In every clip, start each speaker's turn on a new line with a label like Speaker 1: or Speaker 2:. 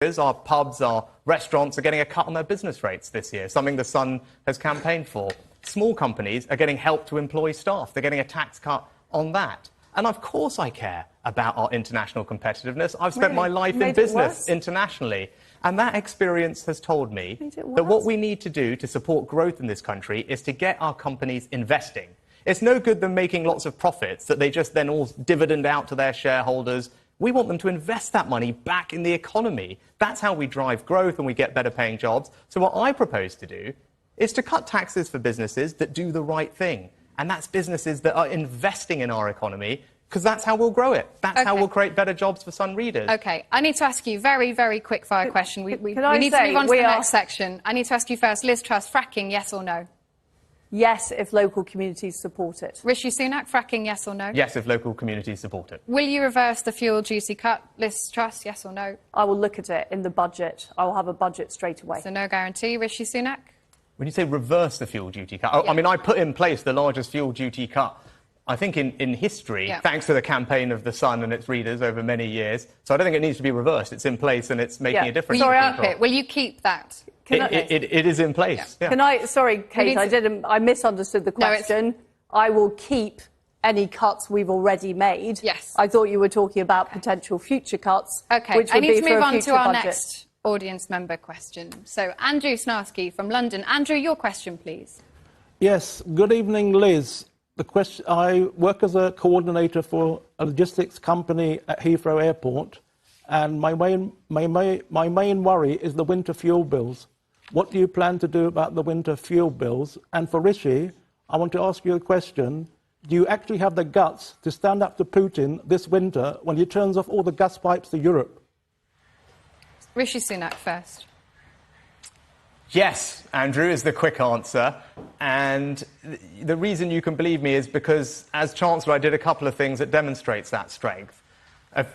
Speaker 1: Our pubs, our restaurants are getting a cut on their business rates this year, something the Sun has campaigned for. Small companies are getting help to employ staff. They're getting a tax cut on that. And of course I care about our international competitiveness. I've spent my life in business internationally. And that experience has told me that what we need to do to support growth in this country is to get our companies investing. It's no good them making lots of profits that they just then all dividend out to their shareholders. We want them to invest that money back in the economy. That's how we drive growth and we get better paying jobs. So what I propose to do is to cut taxes for businesses that do the right thing. And that's businesses that are investing in our economy, because that's how we'll grow it. That's how we'll create better jobs for Sun readers.
Speaker 2: OK, I need to ask you a very, very quick fire question. We need to move on to the next section. I need to ask you first, Liz Truss, fracking, yes or no?
Speaker 3: Yes, if local communities support it.
Speaker 2: Rishi Sunak, fracking, yes or no?
Speaker 1: Yes, if local communities support it.
Speaker 2: Will you reverse the fuel duty cut? Liz Truss, yes or no?
Speaker 3: I will look at it in the budget. I will have a budget straight away.
Speaker 2: So no guarantee. Rishi Sunak?
Speaker 1: When you say reverse the fuel duty cut, I mean, I put in place the largest fuel duty cut, I think, in history, thanks to the campaign of The Sun and its readers over many years. So I don't think it needs to be reversed. It's in place and it's making a difference.
Speaker 2: Will you keep that?
Speaker 1: It is in place.
Speaker 3: Can I? Sorry, Kate, I misunderstood the question. I will keep any cuts we've already made.
Speaker 2: Yes.
Speaker 3: I thought you were talking about potential future cuts.
Speaker 2: OK,
Speaker 3: which
Speaker 2: I
Speaker 3: would
Speaker 2: need to
Speaker 3: be
Speaker 2: move
Speaker 3: for a
Speaker 2: on to
Speaker 3: future
Speaker 2: our
Speaker 3: budget.
Speaker 2: next audience member question. So Andrew Snarsky from London. Andrew, your question, please.
Speaker 4: Yes, good evening, Liz. I work as a coordinator for a logistics company at Heathrow Airport, and my main worry is the winter fuel bills. What do you plan to do about the winter fuel bills? And for Rishi, I want to ask you a question. Do you actually have the guts to stand up to Putin this winter when he turns off all the gas pipes to Europe?
Speaker 2: Rishi Sunak first.
Speaker 1: Yes, Andrew, is the quick answer. And the reason you can believe me is because, as Chancellor, I did a couple of things that demonstrates that strength. A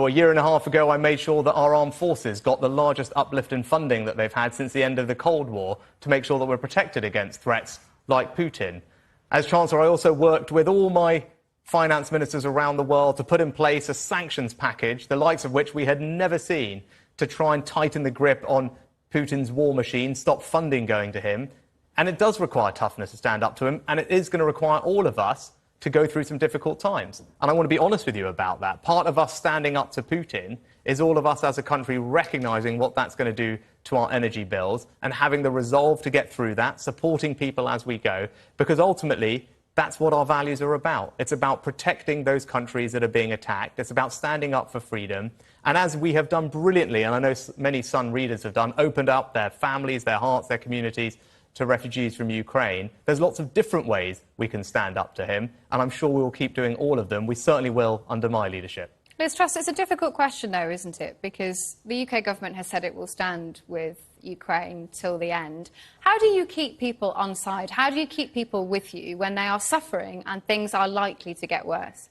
Speaker 1: year and a half ago, I made sure that our armed forces got the largest uplift in funding that they've had since the end of the Cold War to make sure that we're protected against threats like Putin. As Chancellor, I also worked with all my finance ministers around the world to put in place a sanctions package, the likes of which we had never seen, to try and tighten the grip on Putin's war machine, stop funding going to him. And it does require toughness to stand up to him, and it is going to require all of us to go through some difficult times. And I want to be honest with you about that. Part of us standing up to Putin is all of us as a country recognising what that's going to do to our energy bills and having the resolve to get through that, supporting people as we go, because ultimately that's what our values are about. It's about protecting those countries that are being attacked. It's about standing up for freedom. And as we have done brilliantly, and I know many Sun readers have done, opened up their families, their hearts, their communities to refugees from Ukraine, there's lots of different ways we can stand up to him, and I'm sure we will keep doing all of them. We certainly will under my leadership.
Speaker 2: Liz Truss, it's a difficult question, though, isn't it? Because the UK government has said it will stand with Ukraine till the end. How do you keep people on side? How do you keep people with you when they are suffering and things are likely to get worse?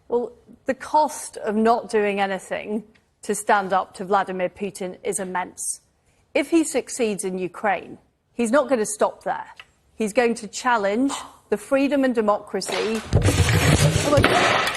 Speaker 3: Well, the cost of not doing anything to stand up to Vladimir Putin is immense. If he succeeds in Ukraine, he's not going to stop there. He's going to challenge the freedom and democracy. Oh my God.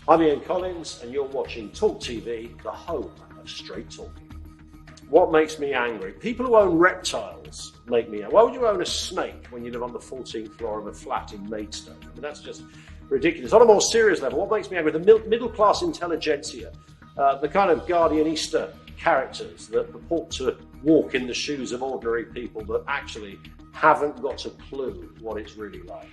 Speaker 5: I'm Ian Collins, and you're watching Talk TV, the home of straight talking. What makes me angry? People who own reptiles make me angry. Why would you own a snake when you live on the 14th floor of a flat in Maidstone? I mean, that's just ridiculous. On a more serious level, what makes me angry? The middle-class intelligentsia, the kind of Guardianista characters that purport to walk in the shoes of ordinary people that actually haven't got a clue what it's really like.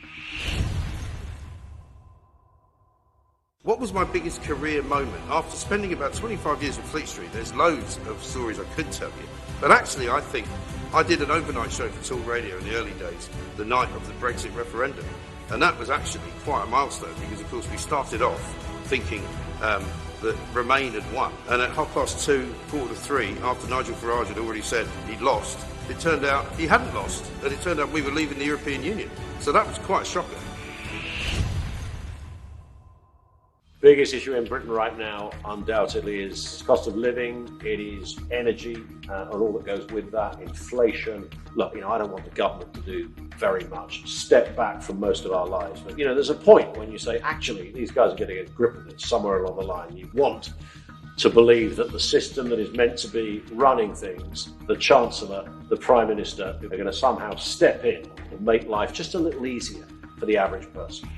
Speaker 6: What was my biggest career moment? After spending about 25 years in Fleet Street, there's loads of stories I could tell you. But actually, I think I did an overnight show for Talk Radio in the early days, the night of the Brexit referendum. And that was actually quite a milestone because, of course, we started off thinking that Remain had won. And at 2:30, 2:45, after Nigel Farage had already said he'd lost, it turned out he hadn't lost. And it turned out we were leaving the European Union. So that was quite shocking.
Speaker 5: Biggest issue in Britain right now, undoubtedly, is cost of living. It is energy and all that goes with that, inflation. Look, I don't want the government to do very much. Step back from most of our lives. But, there's a point when you say, actually, these guys are getting a grip of it somewhere along the line. You want to believe that the system that is meant to be running things, the Chancellor, the Prime Minister, are going to somehow step in and make life just a little easier for the average person.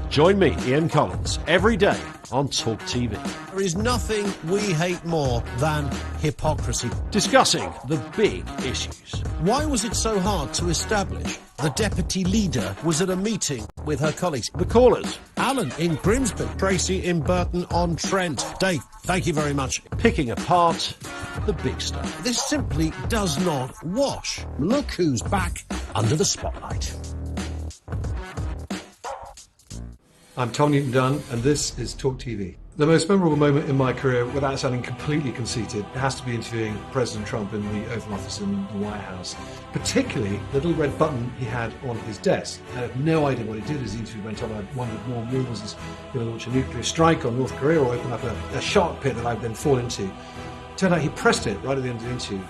Speaker 7: Join me, Ian Collins, every day on Talk TV.
Speaker 8: There is nothing we hate more than hypocrisy.
Speaker 7: Discussing the big issues.
Speaker 8: Why was it so hard to establish the deputy leader was at a meeting with her colleagues?
Speaker 7: The callers.
Speaker 8: Alan in Grimsby, Tracy in Burton-on-Trent. Dave, thank you very much.
Speaker 7: Picking apart the big stuff.
Speaker 8: This simply does not wash. Look who's back under the spotlight.
Speaker 9: I'm Tom Newton-Dunn, and this is Talk TV. The most memorable moment in my career, without sounding completely conceited, has to be interviewing President Trump in the Oval Office in the White House. Particularly the little red button he had on his desk. I had no idea what he did as the interview went on. I wondered more rumors he's going to launch a nuclear strike on North Korea or open up a shark pit that I'd then fall into. Turned out he pressed it right at the end of the interview,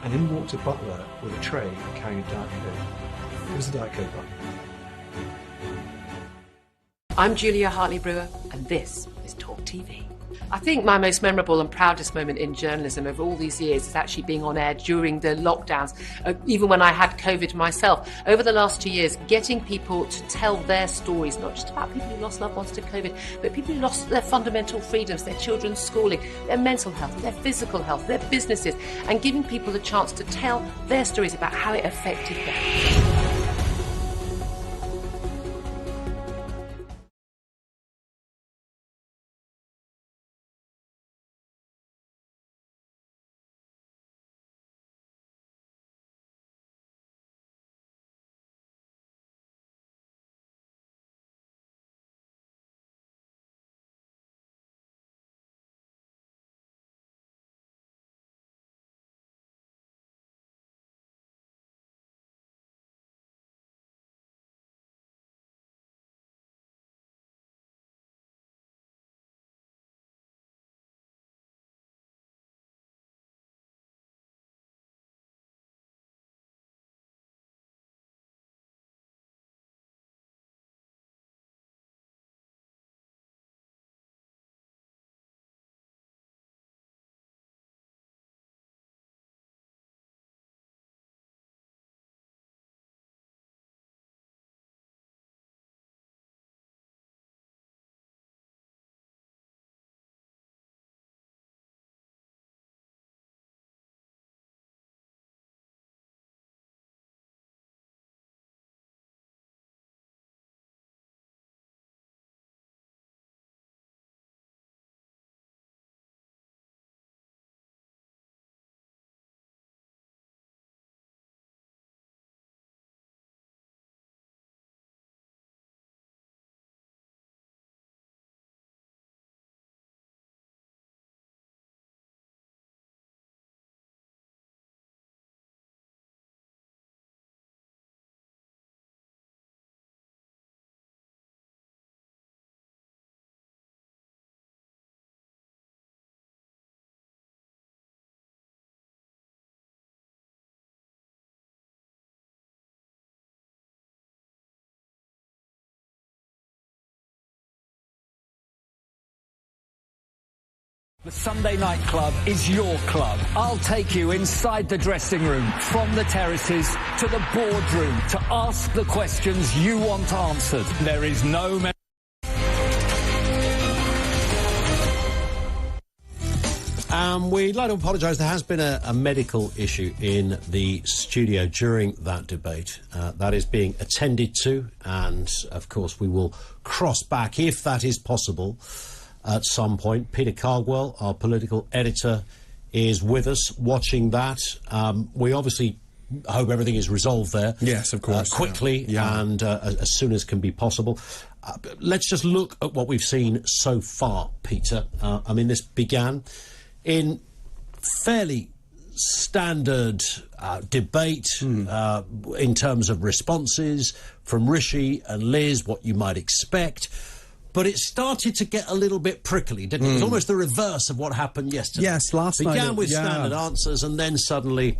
Speaker 9: and in walked a butler with a tray carrying a Diet Coke. It was a Diet Coke button.
Speaker 10: I'm Julia Hartley-Brewer, and this is Talk TV. I think my most memorable and proudest moment in journalism over all these years is actually being on air during the lockdowns, even when I had COVID myself. Over the last 2 years, getting people to tell their stories, not just about people who lost loved ones to COVID, but people who lost their fundamental freedoms, their children's schooling, their mental health, their physical health, their businesses, and giving people the chance to tell their stories about how it affected them.
Speaker 11: The Sunday Night Club is your club. I'll take you inside the dressing room, from the terraces to the boardroom, to ask the questions you want answered. There is no...
Speaker 8: We'd like to apologise. There has been a medical issue in the studio during that debate. That is being attended to, and, of course, we will cross back, if that is possible, at some point. Peter Cardwell, our political editor, is with us watching that. We obviously hope everything is resolved there.
Speaker 12: Yes, of course.
Speaker 8: Quickly and as soon as can be possible. Let's just look at what we've seen so far, Peter. I mean, this began in fairly standard debate in terms of responses from Rishi and Liz, what you might expect. But it started to get a little bit prickly, didn't it? It was almost the reverse of what happened yesterday.
Speaker 12: Yes, last night.
Speaker 8: Began with standard answers, and then suddenly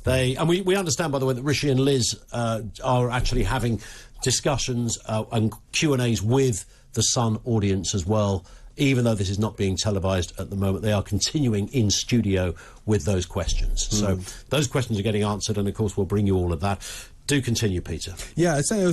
Speaker 8: they... And we understand, by the way, that Rishi and Liz are actually having discussions and Q&As with the Sun audience as well. Even though this is not being televised at the moment, they are continuing in studio with those questions. So those questions are getting answered, and, of course, we'll bring you all of that. Do continue, Peter.
Speaker 12: Yeah, so